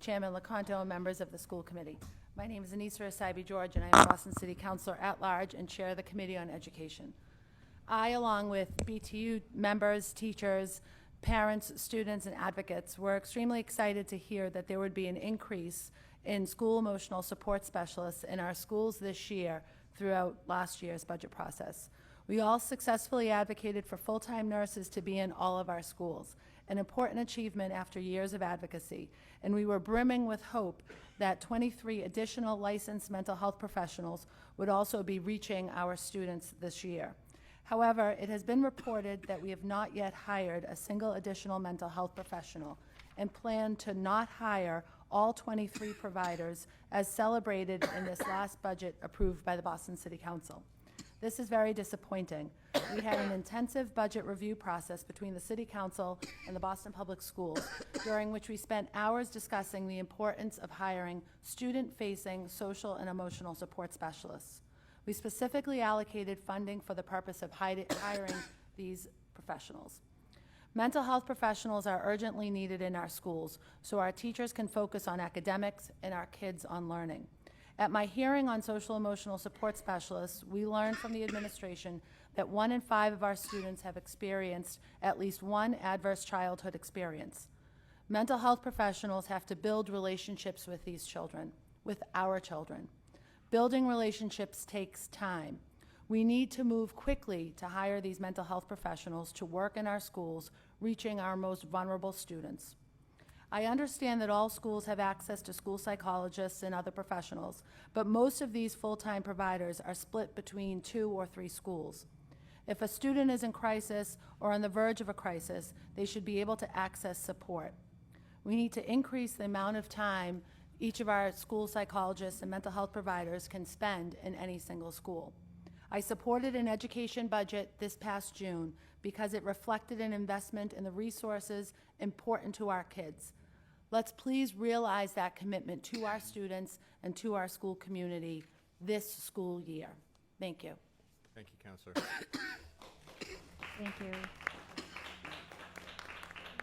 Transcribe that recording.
Chairman Lecanto, and members of the school committee. My name is Annissa Essaibi-George, and I am Boston City Councilor at Large and chair the Committee on Education. I, along with BTU members, teachers, parents, students, and advocates, were extremely excited to hear that there would be an increase in school emotional support specialists in our schools this year throughout last year's budget process. We all successfully advocated for full-time nurses to be in all of our schools, an important achievement after years of advocacy, and we were brimming with hope that 23 additional licensed mental health professionals would also be reaching our students this year. However, it has been reported that we have not yet hired a single additional mental health professional and plan to not hire all 23 providers as celebrated in this last budget approved by the Boston City Council. This is very disappointing. We had an intensive budget review process between the City Council and the Boston Public Schools, during which we spent hours discussing the importance of hiring student-facing social and emotional support specialists. We specifically allocated funding for the purpose of hiring these professionals. Mental health professionals are urgently needed in our schools so our teachers can focus on academics and our kids on learning. At my hearing on social emotional support specialists, we learned from the administration that 1 in 5 of our students have experienced at least one adverse childhood experience. Mental health professionals have to build relationships with these children, with our children. Building relationships takes time. We need to move quickly to hire these mental health professionals to work in our schools, reaching our most vulnerable students. I understand that all schools have access to school psychologists and other professionals, but most of these full-time providers are split between 2 or 3 schools. If a student is in crisis or on the verge of a crisis, they should be able to access support. We need to increase the amount of time each of our school psychologists and mental health providers can spend in any single school. I supported an education budget this past June because it reflected an investment in the resources important to our kids. Let's please realize that commitment to our students and to our school community this school year. Thank you. Thank you, Counselor. Thank you.